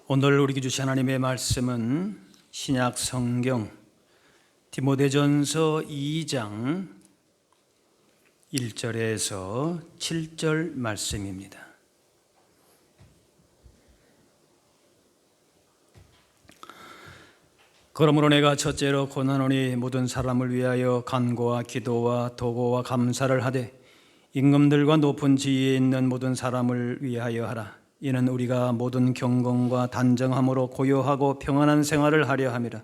오늘 우리에게 주신 하나님의 말씀은 신약 성경 디모데전서 2장 1절에서 7절 말씀입니다. 그러므로 내가 첫째로 권하노니 모든 사람을 위하여 간구와 기도와 도고와 감사를 하되 임금들과 높은 지위에 있는 모든 사람을 위하여 하라. 이는 우리가 모든 경건과 단정함으로 고요하고 평안한 생활을 하려 함이라.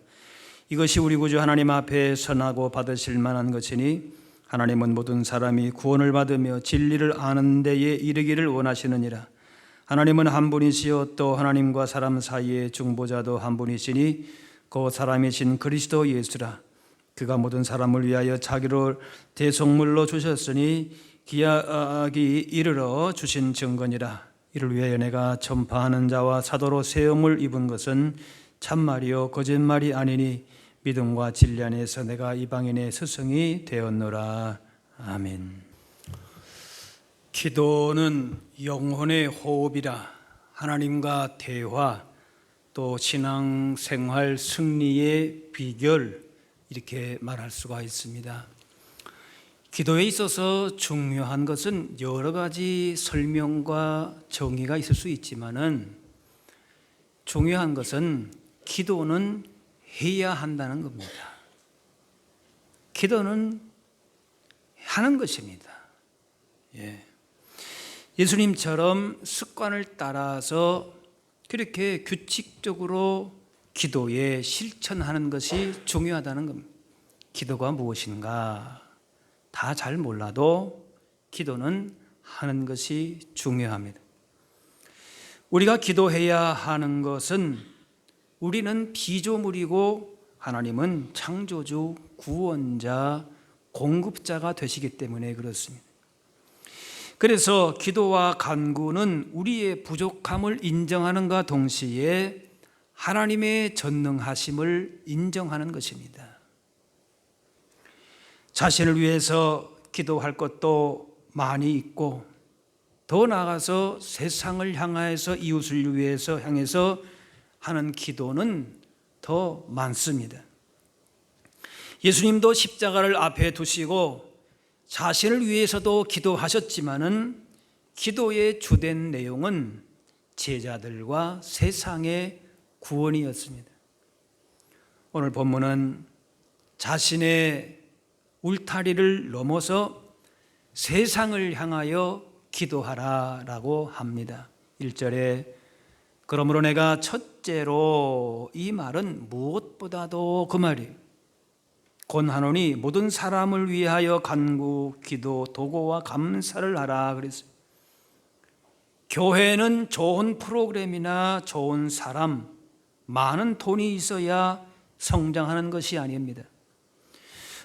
이것이 우리 구주 하나님 앞에 선하고 받으실 만한 것이니 하나님은 모든 사람이 구원을 받으며 진리를 아는 데에 이르기를 원하시느니라. 하나님은 한 분이시요 또 하나님과 사람 사이의 중보자도 한 분이시니 그 사람이신 그리스도 예수라. 그가 모든 사람을 위하여 자기를 대속물로 주셨으니 기약이 이르러 주신 증거니라. 이를 위하여 내가 전파하는 자와 사도로 세움을 입은 것은 참말이요 거짓말이 아니니 믿음과 진리 안에서 내가 이방인의 스승이 되었노라. 아멘. 기도는 영혼의 호흡이라 하나님과 대화, 또 신앙생활 승리의 비결, 이렇게 말할 수가 있습니다. 기도에 있어서 중요한 것은 여러 가지 설명과 정의가 있을 수 있지만은 중요한 것은 기도는 해야 한다는 겁니다. 기도는 하는 것입니다. 예수님처럼 습관을 따라서 그렇게 규칙적으로 기도에 실천하는 것이 중요하다는 겁니다. 기도가 무엇인가? 다 잘 몰라도 기도는 하는 것이 중요합니다. 우리가 기도해야 하는 것은 우리는 피조물이고 하나님은 창조주, 구원자, 공급자가 되시기 때문에 그렇습니다. 그래서 기도와 간구는 우리의 부족함을 인정하는과 동시에 하나님의 전능하심을 인정하는 것입니다. 자신을 위해서 기도할 것도 많이 있고 더 나아가서 세상을 향해서 이웃을 위해서 향해서 하는 기도는 더 많습니다. 예수님도 십자가를 앞에 두시고 자신을 위해서도 기도하셨지만은 기도의 주된 내용은 제자들과 세상의 구원이었습니다. 오늘 본문은 자신의 울타리를 넘어서 세상을 향하여 기도하라라고 합니다. 1절에 그러므로 내가 첫째로, 이 말은 무엇보다도 그 말이에요. 권하노니 모든 사람을 위하여 간구, 기도, 도고와 감사를 하라 그랬어요. 교회는 좋은 프로그램이나 좋은 사람, 많은 돈이 있어야 성장하는 것이 아닙니다.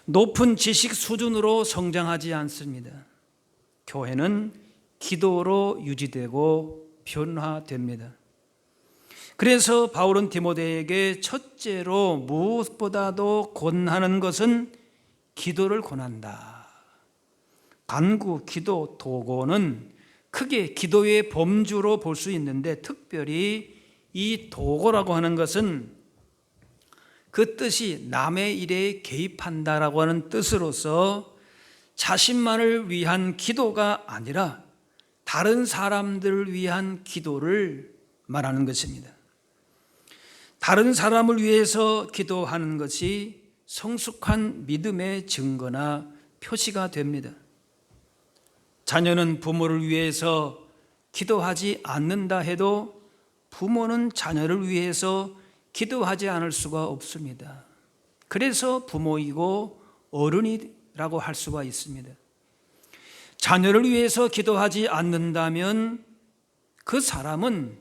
높은 지식 수준으로 성장하지 않습니다. 교회는 기도로 유지되고 변화됩니다. 그래서 바울은 디모데에게 첫째로 무엇보다도 권하는 것은 기도를 권한다. 간구, 기도, 도고는 크게 기도의 범주로 볼 수 있는데 특별히 이 도고라고 하는 것은 그 뜻이 남의 일에 개입한다라고 하는 뜻으로서 자신만을 위한 기도가 아니라 다른 사람들을 위한 기도를 말하는 것입니다. 다른 사람을 위해서 기도하는 것이 성숙한 믿음의 증거나 표시가 됩니다. 자녀는 부모를 위해서 기도하지 않는다 해도 부모는 자녀를 위해서 기도하지 않을 수가 없습니다. 그래서 부모이고 어른이라고 할 수가 있습니다. 자녀를 위해서 기도하지 않는다면 그 사람은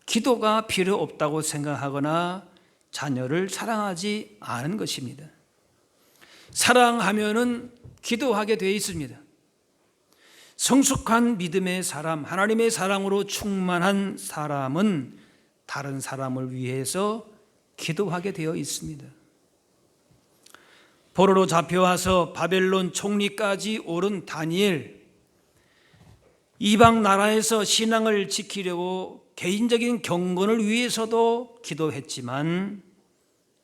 기도가 필요 없다고 생각하거나 자녀를 사랑하지 않은 것입니다. 사랑하면은 기도하게 되어 있습니다. 성숙한 믿음의 사람, 하나님의 사랑으로 충만한 사람은 다른 사람을 위해서 기도하게 되어 있습니다. 포로로 잡혀와서 바벨론 총리까지 오른 다니엘, 이방 나라에서 신앙을 지키려고 개인적인 경건을 위해서도 기도했지만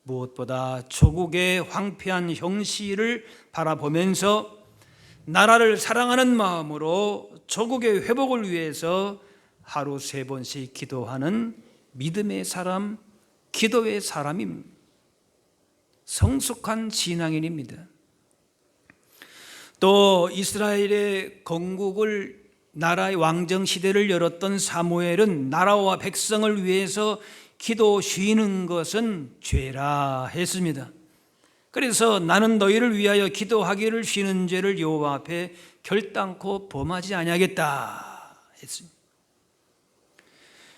무엇보다 조국의 황폐한 형시를 바라보면서 나라를 사랑하는 마음으로 조국의 회복을 위해서 하루 3번씩 기도하는 믿음의 사람, 기도의 사람입니다. 성숙한 신앙인입니다. 또 이스라엘의 건국을, 나라의 왕정 시대를 열었던 사무엘은 나라와 백성을 위해서 기도 쉬는 것은 죄라 했습니다. 그래서 나는 너희를 위하여 기도하기를 쉬는 죄를 여호와 앞에 결단코 범하지 아니하겠다 했습니다.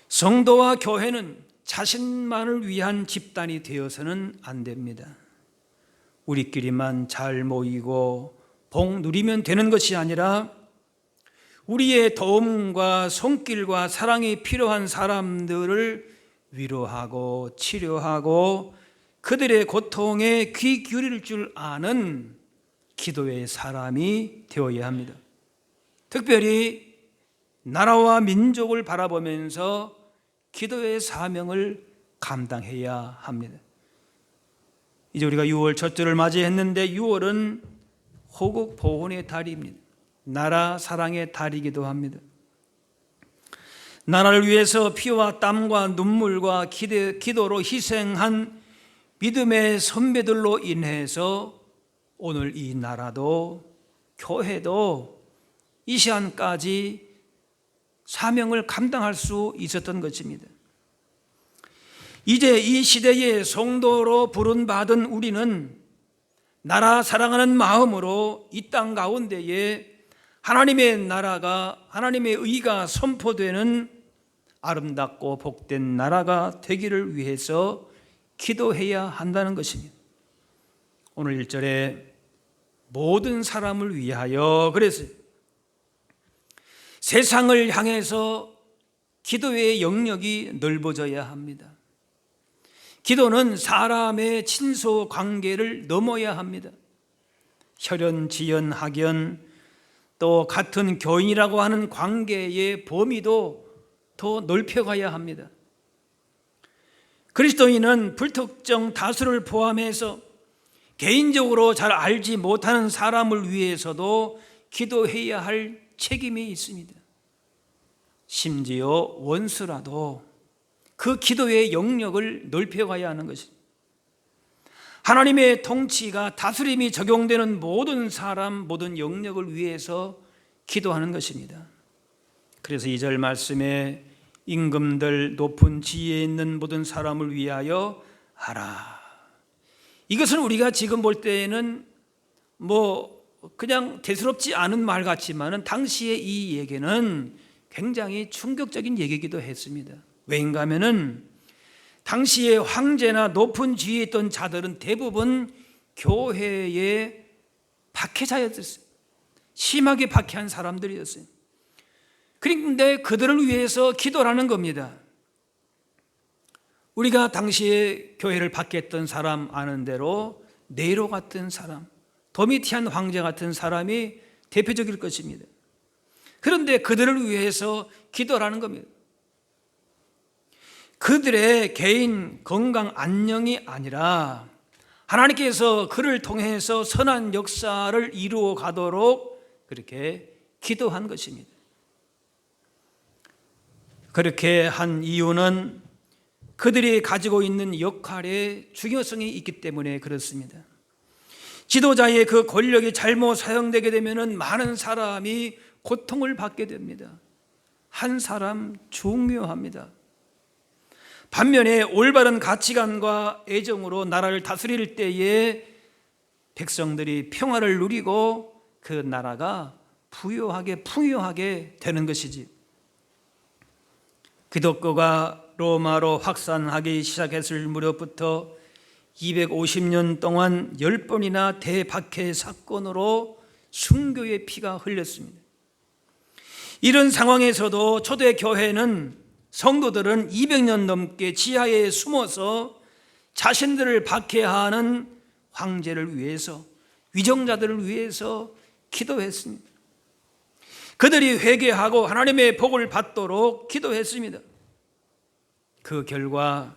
성도와 교회는 자신만을 위한 집단이 되어서는 안 됩니다. 우리끼리만 잘 모이고 복 누리면 되는 것이 아니라 우리의 도움과 손길과 사랑이 필요한 사람들을 위로하고 치료하고 그들의 고통에 귀 기울일 줄 아는 기도의 사람이 되어야 합니다. 특별히 나라와 민족을 바라보면서 기도의 사명을 감당해야 합니다. 이제 우리가 6월 첫째를 맞이했는데 6월은 호국 보훈의 달입니다. 나라 사랑의 달이기도 합니다. 나라를 위해서 피와 땀과 눈물과 기도로 희생한 믿음의 선배들로 인해서 오늘 이 나라도 교회도 이 시간까지 사명을 감당할 수 있었던 것입니다. 이제 이 시대의 성도로 부름받은 우리는 나라 사랑하는 마음으로 이 땅 가운데에 하나님의 나라가, 하나님의 의가 선포되는 아름답고 복된 나라가 되기를 위해서 기도해야 한다는 것입니다. 오늘 1절에 모든 사람을 위하여 그랬어요. 세상을 향해서 기도의 영역이 넓어져야 합니다. 기도는 사람의 친소 관계를 넘어야 합니다. 혈연, 지연, 학연, 또 같은 교인이라고 하는 관계의 범위도 더 넓혀가야 합니다. 그리스도인은 불특정 다수를 포함해서 개인적으로 잘 알지 못하는 사람을 위해서도 기도해야 할 책임이 있습니다. 심지어 원수라도 그 기도의 영역을 넓혀가야 하는 것입니다. 하나님의 통치가 다스림이 적용되는 모든 사람, 모든 영역을 위해서 기도하는 것입니다. 그래서 2절 말씀에 임금들, 높은 지위에 있는 모든 사람을 위하여 하라. 이것은 우리가 지금 볼 때에는 그냥 대수롭지 않은 말 같지만 당시의 이 얘기는 굉장히 충격적인 얘기이기도 했습니다. 왜인가 하면은 당시에 황제나 높은 지위에 있던 자들은 대부분 교회의 박해자였어요. 심하게 박해한 사람들이었어요. 그런데 그들을 위해서 기도라는 겁니다. 우리가 당시에 교회를 박해했던 사람 아는 대로 네로 같은 사람, 도미티안 황제 같은 사람이 대표적일 것입니다. 그런데 그들을 위해서 기도라는 겁니다. 그들의 개인 건강 안녕이 아니라 하나님께서 그를 통해서 선한 역사를 이루어 가도록 그렇게 기도한 것입니다. 그렇게 한 이유는 그들이 가지고 있는 역할의 중요성이 있기 때문에 그렇습니다. 지도자의 그 권력이 잘못 사용되게 되면 많은 사람이 고통을 받게 됩니다. 한 사람 중요합니다. 반면에 올바른 가치관과 애정으로 나라를 다스릴 때에 백성들이 평화를 누리고 그 나라가 부유하게 풍요하게 되는 것이지. 기독교가 로마로 확산하기 시작했을 무렵부터 250년 동안 10번이나 대박해 사건으로 순교의 피가 흘렸습니다. 이런 상황에서도 초대교회는 성도들은 200년 넘게 지하에 숨어서 자신들을 박해하는 황제를 위해서, 위정자들을 위해서 기도했습니다. 그들이 회개하고 하나님의 복을 받도록 기도했습니다. 그 결과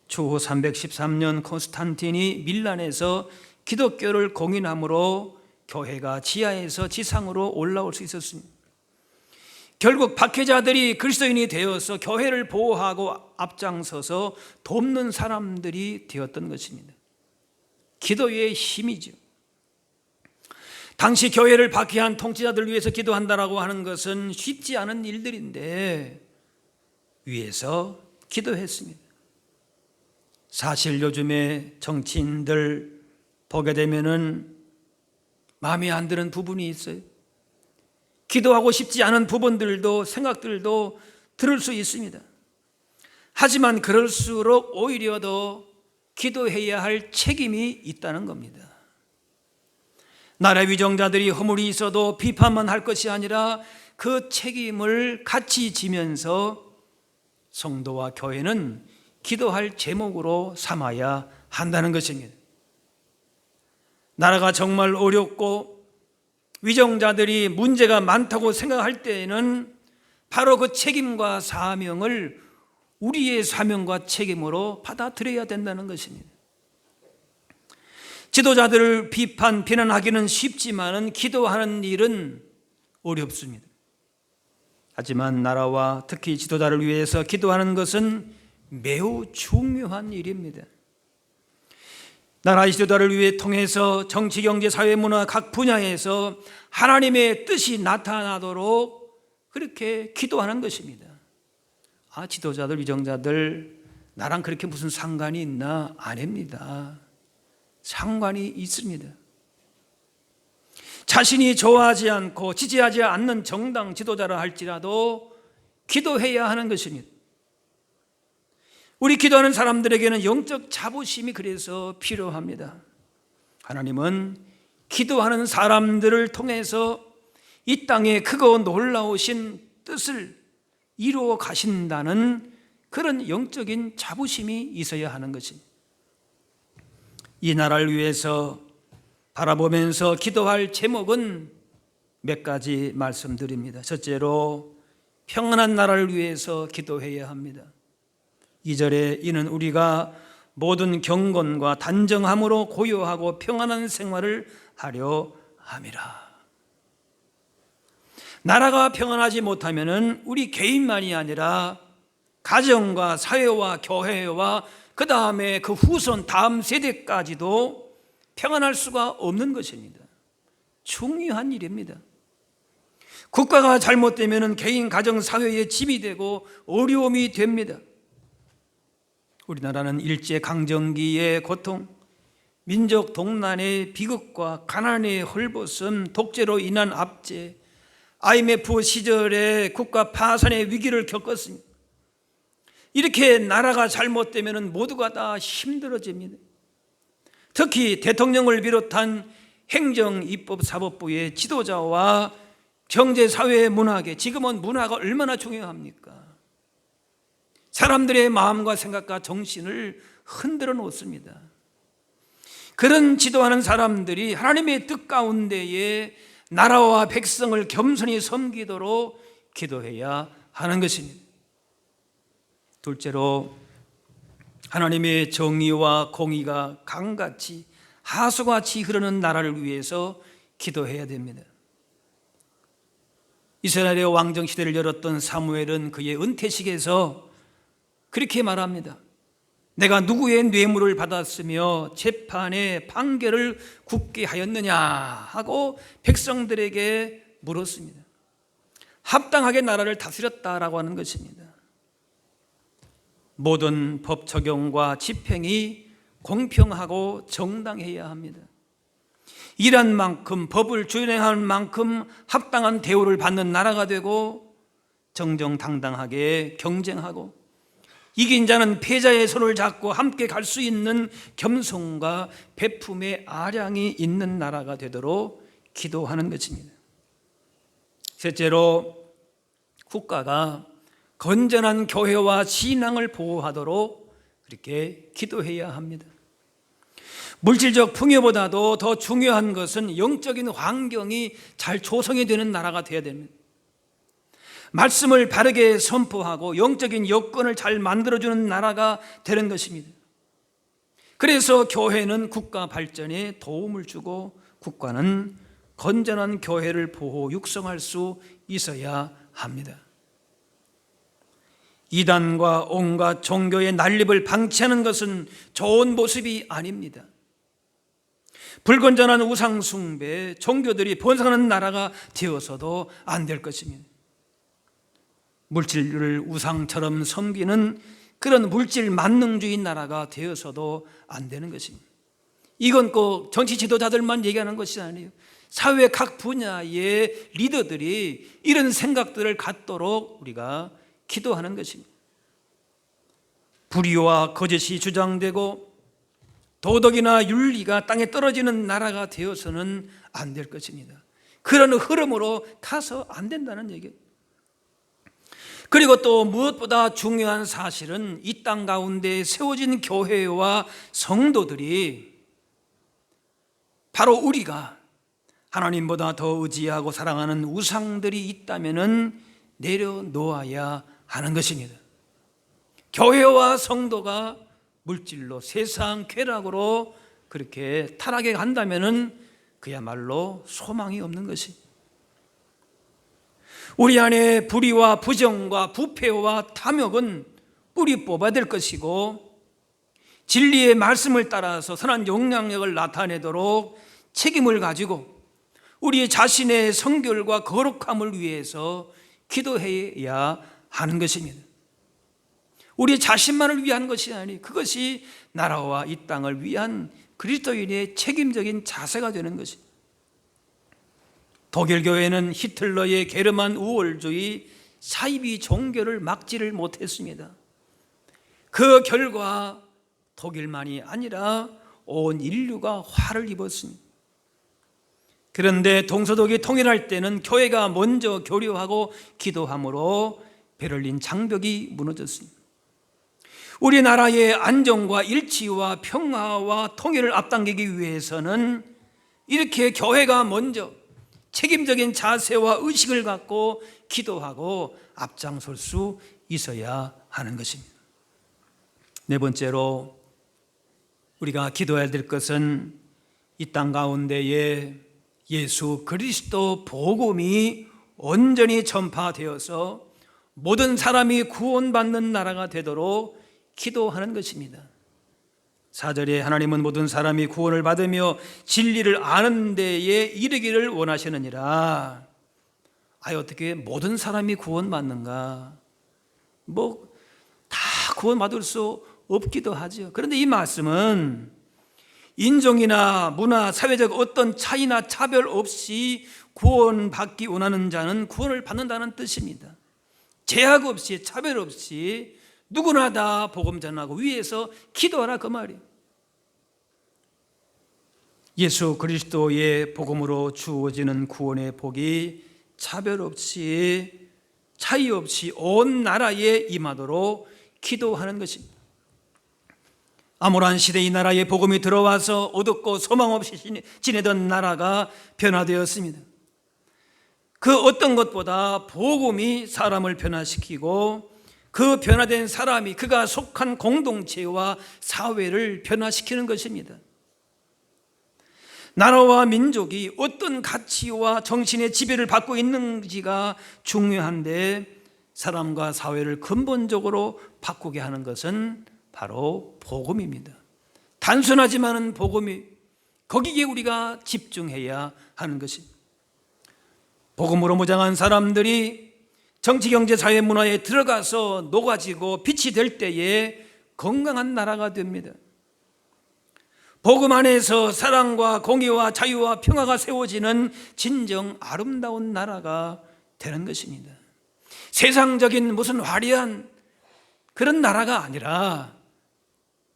주후 313년 콘스탄틴이 밀란에서 기독교를 공인함으로 교회가 지하에서 지상으로 올라올 수 있었습니다. 결국 박해자들이 그리스도인이 되어서 교회를 보호하고 앞장서서 돕는 사람들이 되었던 것입니다. 기도의 힘이죠. 당시 교회를 박해한 통치자들 위해서 기도한다라고 하는 것은 쉽지 않은 일들인데 위해서 기도했습니다. 사실 요즘에 정치인들 보게 되면은 마음에 안 드는 부분이 있어요. 기도하고 싶지 않은 부분들도 생각들도 들을 수 있습니다. 하지만 그럴수록 오히려 더 기도해야 할 책임이 있다는 겁니다. 나라 위정자들이 허물이 있어도 비판만 할 것이 아니라 그 책임을 같이 지면서 성도와 교회는 기도할 제목으로 삼아야 한다는 것입니다. 나라가 정말 어렵고 위정자들이 문제가 많다고 생각할 때에는 바로 그 책임과 사명을 우리의 사명과 책임으로 받아들여야 된다는 것입니다. 지도자들을 비난하기는 쉽지만 기도하는 일은 어렵습니다. 하지만 나라와 특히 지도자를 위해서 기도하는 것은 매우 중요한 일입니다. 나라 지도자를 위해 통해서 정치, 경제, 사회, 문화 각 분야에서 하나님의 뜻이 나타나도록 그렇게 기도하는 것입니다. 지도자들, 위정자들 나랑 그렇게 무슨 상관이 있나? 아닙니다. 상관이 있습니다. 자신이 좋아하지 않고 지지하지 않는 정당 지도자라 할지라도 기도해야 하는 것입니다. 우리 기도하는 사람들에게는 영적 자부심이 그래서 필요합니다. 하나님은 기도하는 사람들을 통해서 이 땅에 크고 놀라우신 뜻을 이루어 가신다는 그런 영적인 자부심이 있어야 하는 것입니다. 이 나라를 위해서 바라보면서 기도할 제목은 몇 가지 말씀드립니다. 첫째로 평안한 나라를 위해서 기도해야 합니다. 2절에 이는 우리가 모든 경건과 단정함으로 고요하고 평안한 생활을 하려 함이라. 나라가 평안하지 못하면은 우리 개인만이 아니라 가정과 사회와 교회와 그 다음에 그 후손 다음 세대까지도 평안할 수가 없는 것입니다. 중요한 일입니다. 국가가 잘못되면은 개인, 가정, 사회의 짐이 되고 어려움이 됩니다. 우리나라는 일제강점기의 고통, 민족 동난의 비극과 가난의 헐벗음, 독재로 인한 압제, IMF 시절에 국가 파산의 위기를 겪었습니다. 이렇게 나라가 잘못되면 모두가 다 힘들어집니다. 특히 대통령을 비롯한 행정, 입법, 사법부의 지도자와 경제, 사회, 문화계, 지금은 문화가 얼마나 중요합니까? 사람들의 마음과 생각과 정신을 흔들어 놓습니다. 그런 지도하는 사람들이 하나님의 뜻 가운데에 나라와 백성을 겸손히 섬기도록 기도해야 하는 것입니다. 둘째로 하나님의 정의와 공의가 강같이 하수같이 흐르는 나라를 위해서 기도해야 됩니다. 이스라엘의 왕정 시대를 열었던 사무엘은 그의 은퇴식에서 그렇게 말합니다. 내가 누구의 뇌물을 받았으며 재판의 판결을 굽게 하였느냐 하고 백성들에게 물었습니다. 합당하게 나라를 다스렸다라고 하는 것입니다. 모든 법 적용과 집행이 공평하고 정당해야 합니다. 일한 만큼, 법을 준행한 만큼 합당한 대우를 받는 나라가 되고 정정당당하게 경쟁하고 이긴 자는 패자의 손을 잡고 함께 갈 수 있는 겸손과 베품의 아량이 있는 나라가 되도록 기도하는 것입니다. 셋째로 국가가 건전한 교회와 신앙을 보호하도록 그렇게 기도해야 합니다. 물질적 풍요보다도 더 중요한 것은 영적인 환경이 잘 조성이 되는 나라가 되어야 됩니다. 말씀을 바르게 선포하고 영적인 여건을 잘 만들어주는 나라가 되는 것입니다. 그래서 교회는 국가 발전에 도움을 주고 국가는 건전한 교회를 보호 육성할 수 있어야 합니다. 이단과 온갖 종교의 난립을 방치하는 것은 좋은 모습이 아닙니다. 불건전한 우상 숭배, 종교들이 번성하는 나라가 되어서도 안 될 것입니다. 물질을 우상처럼 섬기는 그런 물질 만능주의 나라가 되어서도 안 되는 것입니다. 이건 꼭 정치 지도자들만 얘기하는 것이 아니에요. 사회 각 분야의 리더들이 이런 생각들을 갖도록 우리가 기도하는 것입니다. 불의와 거짓이 주장되고 도덕이나 윤리가 땅에 떨어지는 나라가 되어서는 안 될 것입니다. 그런 흐름으로 타서 안 된다는 얘기예요. 그리고 또 무엇보다 중요한 사실은 이 땅 가운데 세워진 교회와 성도들이 바로 우리가 하나님보다 더 의지하고 사랑하는 우상들이 있다면 내려놓아야 하는 것입니다. 교회와 성도가 물질로 세상 쾌락으로 그렇게 타락해 간다면 그야말로 소망이 없는 것이. 우리 안에 불의와 부정과 부패와 탐욕은 뿌리 뽑아야 될 것이고 진리의 말씀을 따라서 선한 영향력을 나타내도록 책임을 가지고 우리 자신의 성결과 거룩함을 위해서 기도해야 하는 것입니다. 우리 자신만을 위한 것이 아니 그것이 나라와 이 땅을 위한 그리스도인의 책임적인 자세가 되는 것입니다. 독일 교회는 히틀러의 게르만 우월주의 사이비 종교를 막지를 못했습니다. 그 결과 독일만이 아니라 온 인류가 화를 입었습니다. 그런데 동서독이 통일할 때는 교회가 먼저 교류하고 기도함으로 베를린 장벽이 무너졌습니다. 우리나라의 안정과 일치와 평화와 통일을 앞당기기 위해서는 이렇게 교회가 먼저 책임적인 자세와 의식을 갖고 기도하고 앞장설 수 있어야 하는 것입니다. 네 번째로 우리가 기도해야 될 것은 이 땅 가운데에 예수 그리스도 복음이 온전히 전파되어서 모든 사람이 구원받는 나라가 되도록 기도하는 것입니다. 4절에 하나님은 모든 사람이 구원을 받으며 진리를 아는 데에 이르기를 원하시느니라. 어떻게 모든 사람이 구원받는가? 다 구원받을 수 없기도 하죠. 그런데 이 말씀은 인종이나 문화, 사회적 어떤 차이나 차별 없이 구원받기 원하는 자는 구원을 받는다는 뜻입니다. 제약 없이 차별 없이 누구나 다 복음 전하고 위해서 기도하라 그 말이에요. 예수 그리스도의 복음으로 주어지는 구원의 복이 차별 없이 차이 없이 온 나라에 임하도록 기도하는 것입니다. 암울한 시대 이 나라에 복음이 들어와서 어둡고 소망 없이 지내던 나라가 변화되었습니다. 그 어떤 것보다 복음이 사람을 변화시키고 그 변화된 사람이 그가 속한 공동체와 사회를 변화시키는 것입니다. 나라와 민족이 어떤 가치와 정신의 지배를 받고 있는지가 중요한데 사람과 사회를 근본적으로 바꾸게 하는 것은 바로 복음입니다. 단순하지만은 복음이 거기에 우리가 집중해야 하는 것입니다. 복음으로 무장한 사람들이 정치, 경제, 사회, 문화에 들어가서 녹아지고 빛이 될 때에 건강한 나라가 됩니다. 복음 안에서 사랑과 공의와 자유와 평화가 세워지는 진정 아름다운 나라가 되는 것입니다. 세상적인 무슨 화려한 그런 나라가 아니라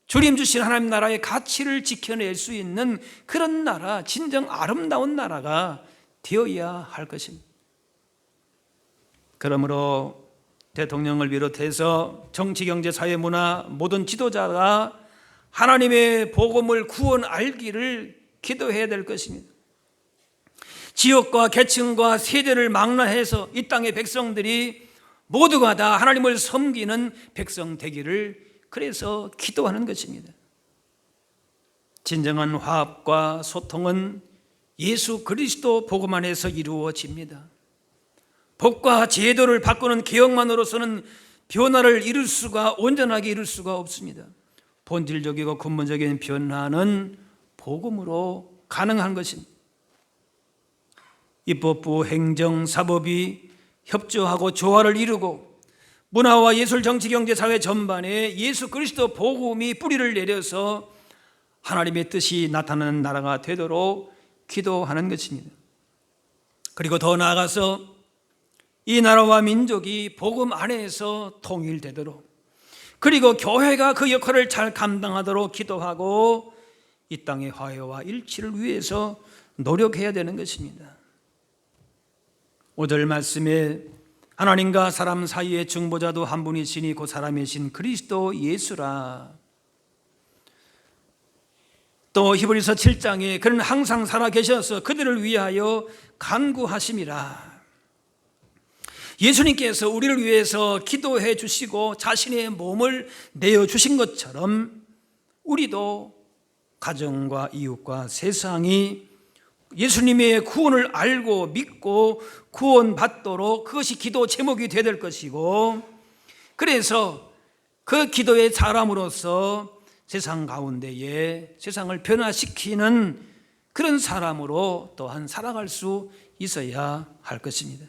주님 주신 하나님 나라의 가치를 지켜낼 수 있는 그런 나라, 진정 아름다운 나라가 되어야 할 것입니다. 그러므로 대통령을 비롯해서 정치, 경제, 사회, 문화 모든 지도자가 하나님의 복음을 구원 알기를 기도해야 될 것입니다. 지역과 계층과 세대를 망라해서 이 땅의 백성들이 모두가 다 하나님을 섬기는 백성 되기를 그래서 기도하는 것입니다. 진정한 화합과 소통은 예수 그리스도 복음 안에서 이루어집니다. 법과 제도를 바꾸는 개혁만으로서는 변화를 이룰 수가, 온전하게 이룰 수가 없습니다. 본질적이고 근본적인 변화는 복음으로 가능한 것입니다. 입법부, 행정, 사법이 협조하고 조화를 이루고 문화와 예술, 정치, 경제, 사회 전반에 예수 그리스도 복음이 뿌리를 내려서 하나님의 뜻이 나타나는 나라가 되도록 기도하는 것입니다. 그리고 더 나아가서 이 나라와 민족이 복음 안에서 통일되도록, 그리고 교회가 그 역할을 잘 감당하도록 기도하고 이 땅의 화해와 일치를 위해서 노력해야 되는 것입니다. 5절 말씀에 하나님과 사람 사이의 중보자도 한 분이시니 그 사람이신 그리스도 예수라. 또 히브리서 7장에 그는 항상 살아계셔서 그들을 위하여 간구하심이라. 예수님께서 우리를 위해서 기도해 주시고 자신의 몸을 내어주신 것처럼 우리도 가정과 이웃과 세상이 예수님의 구원을 알고 믿고 구원받도록 그것이 기도 제목이 되어야 될 것이고, 그래서 그 기도의 사람으로서 세상 가운데에 세상을 변화시키는 그런 사람으로 또한 살아갈 수 있어야 할 것입니다.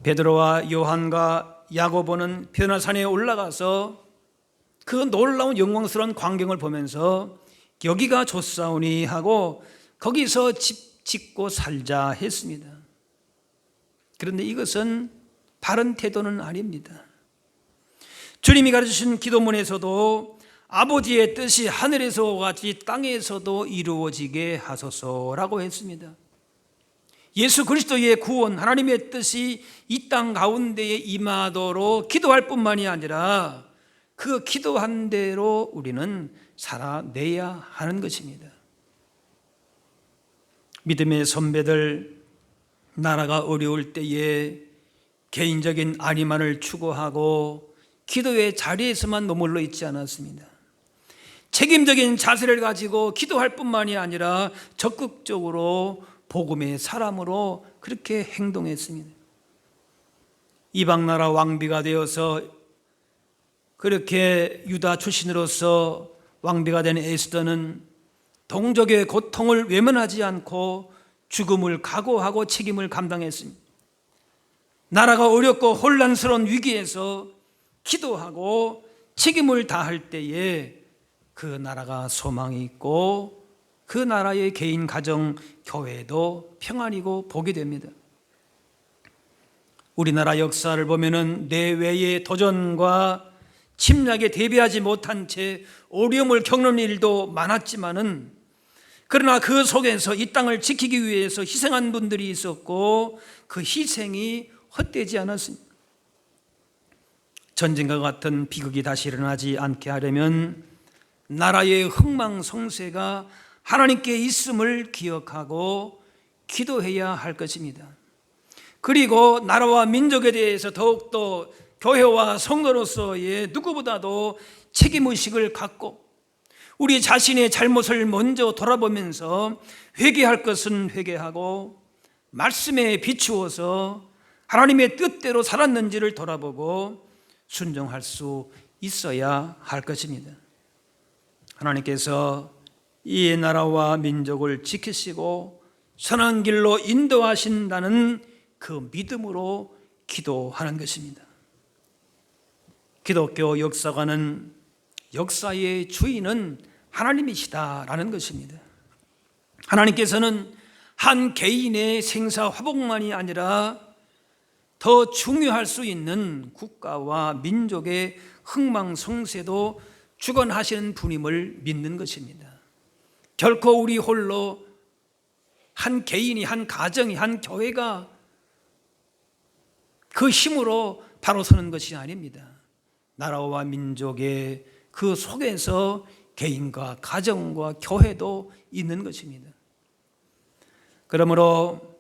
베드로와 요한과 야고보는 변화산에 올라가서 그 놀라운 영광스러운 광경을 보면서 여기가 좋사오니 하고 거기서 집 짓고 살자 했습니다. 그런데 이것은 바른 태도는 아닙니다. 주님이 가르치신 기도문에서도 아버지의 뜻이 하늘에서 같이 땅에서도 이루어지게 하소서라고 했습니다. 예수 그리스도의 구원, 하나님의 뜻이 이 땅 가운데에 임하도록 기도할 뿐만이 아니라 그 기도한 대로 우리는 살아내야 하는 것입니다. 믿음의 선배들, 나라가 어려울 때에 개인적인 안위만을 추구하고 기도의 자리에서만 머물러 있지 않았습니다. 책임적인 자세를 가지고 기도할 뿐만이 아니라 적극적으로 복음의 사람으로 그렇게 행동했습니다. 이방나라 왕비가 되어서 그렇게 유다 출신으로서 왕비가 된 에스더는 동족의 고통을 외면하지 않고 죽음을 각오하고 책임을 감당했습니다. 나라가 어렵고 혼란스러운 위기에서 기도하고 책임을 다할 때에 그 나라가 소망이 있고 그 나라의 개인, 가정, 교회도 평안이고 복이 됩니다. 우리나라 역사를 보면은 내외의 도전과 침략에 대비하지 못한 채 어려움을 겪는 일도 많았지만은, 그러나 그 속에서 이 땅을 지키기 위해서 희생한 분들이 있었고 그 희생이 헛되지 않았습니다. 전쟁과 같은 비극이 다시 일어나지 않게 하려면 나라의 흥망성쇠가 하나님께 있음을 기억하고 기도해야 할 것입니다. 그리고 나라와 민족에 대해서 더욱더 교회와 성도로서의 누구보다도 책임의식을 갖고 우리 자신의 잘못을 먼저 돌아보면서 회개할 것은 회개하고 말씀에 비추어서 하나님의 뜻대로 살았는지를 돌아보고 순종할 수 있어야 할 것입니다. 하나님께서 이 나라와 민족을 지키시고 선한 길로 인도하신다는 그 믿음으로 기도하는 것입니다. 기독교 역사관은 역사의 주인은 하나님이시다라는 것입니다. 하나님께서는 한 개인의 생사화복만이 아니라 더 중요할 수 있는 국가와 민족의 흥망성쇠도 주관하시는 분임을 믿는 것입니다. 결코 우리 홀로 한 개인이, 한 가정이, 한 교회가 그 힘으로 바로 서는 것이 아닙니다. 나라와 민족의 그 속에서 개인과 가정과 교회도 있는 것입니다. 그러므로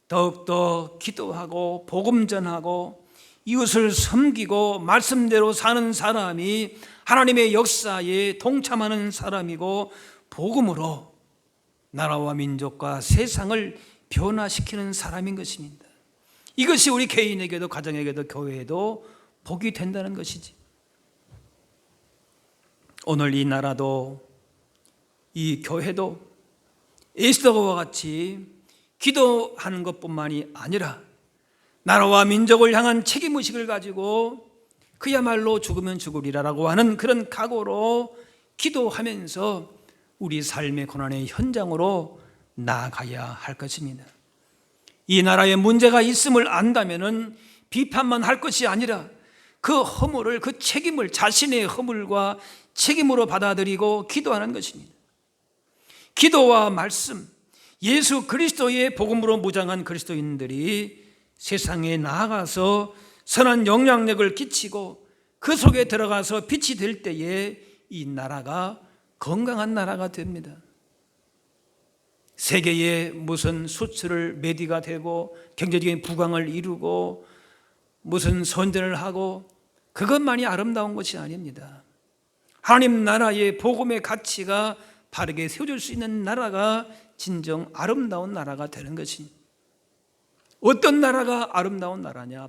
더욱더 기도하고 복음 전하고 이웃을 섬기고 말씀대로 사는 사람이 하나님의 역사에 동참하는 사람이고 복음으로 나라와 민족과 세상을 변화시키는 사람인 것입니다. 이것이 우리 개인에게도 가정에게도 교회에도 복이 된다는 것이지. 오늘 이 나라도 이 교회도 에스더와 같이 기도하는 것뿐만이 아니라 나라와 민족을 향한 책임의식을 가지고 그야말로 죽으면 죽으리라라고 하는 그런 각오로 기도하면서 우리 삶의 고난의 현장으로 나아가야 할 것입니다. 이 나라에 문제가 있음을 안다면은 비판만 할 것이 아니라 그 허물을, 그 책임을 자신의 허물과 책임으로 받아들이고 기도하는 것입니다. 기도와 말씀, 예수 그리스도의 복음으로 무장한 그리스도인들이 세상에 나아가서 선한 영향력을 끼치고 그 속에 들어가서 빛이 될 때에 이 나라가 건강한 나라가 됩니다. 세계에 무슨 수출을 매디가 되고 경제적인 부강을 이루고 무슨 선전을 하고 그것만이 아름다운 것이 아닙니다. 하나님 나라의 복음의 가치가 바르게 세워질 수 있는 나라가 진정 아름다운 나라가 되는 것입니다. 어떤 나라가 아름다운 나라냐?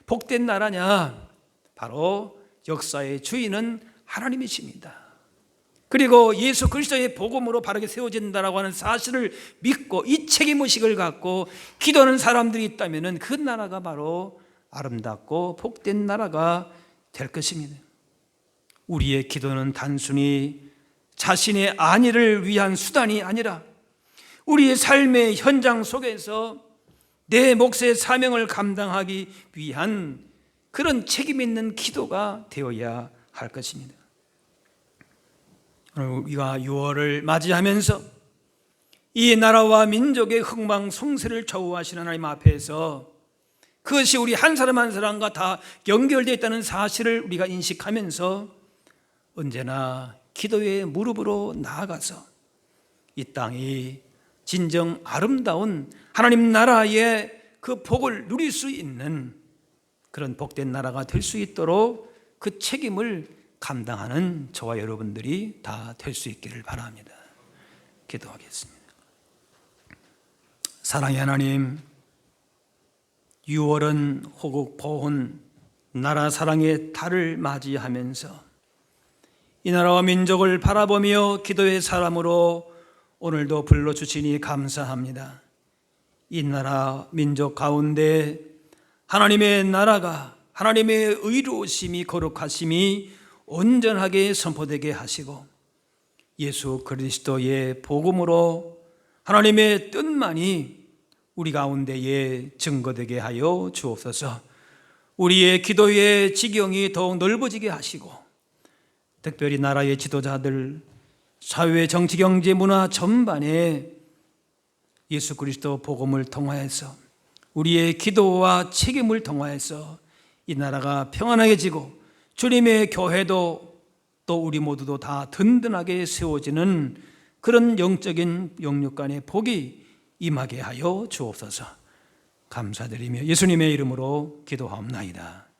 복된 나라냐? 바로 역사의 주인은 하나님이십니다. 그리고 예수 그리스도의 복음으로 바르게 세워진다라고 하는 사실을 믿고 이 책임의식을 갖고 기도하는 사람들이 있다면 그 나라가 바로 아름답고 복된 나라가 될 것입니다. 우리의 기도는 단순히 자신의 안위를 위한 수단이 아니라 우리의 삶의 현장 속에서 내 몫의 사명을 감당하기 위한 그런 책임 있는 기도가 되어야 할 것입니다. 우리가 6월을 맞이하면서 이 나라와 민족의 흥망성쇠를 좌우하시는 하나님 앞에서 그것이 우리 한 사람 한 사람과 다 연결되어 있다는 사실을 우리가 인식하면서 언제나 기도의 무릎으로 나아가서 이 땅이 진정 아름다운 하나님 나라의 그 복을 누릴 수 있는 그런 복된 나라가 될 수 있도록 그 책임을 감당하는 저와 여러분들이 다 될 수 있기를 바랍니다. 기도하겠습니다. 사랑의 하나님, 6월은 호국 보훈 나라 사랑의 달을 맞이하면서 이 나라와 민족을 바라보며 기도의 사람으로 오늘도 불러주시니 감사합니다. 이 나라 민족 가운데 하나님의 나라가 하나님의 의로우심이 거룩하심이 온전하게 선포되게 하시고 예수 그리스도의 복음으로 하나님의 뜻만이 우리 가운데에 증거되게 하여 주옵소서. 우리의 기도의 지경이 더욱 넓어지게 하시고 특별히 나라의 지도자들, 사회, 정치, 경제, 문화 전반에 예수 그리스도 복음을 통하여서 우리의 기도와 책임을 통하여서 이 나라가 평안하게 지고 주님의 교회도 또 우리 모두도 다 든든하게 세워지는 그런 영적인 영육간의 복이 임하게 하여 주옵소서. 감사드리며 예수님의 이름으로 기도하옵나이다.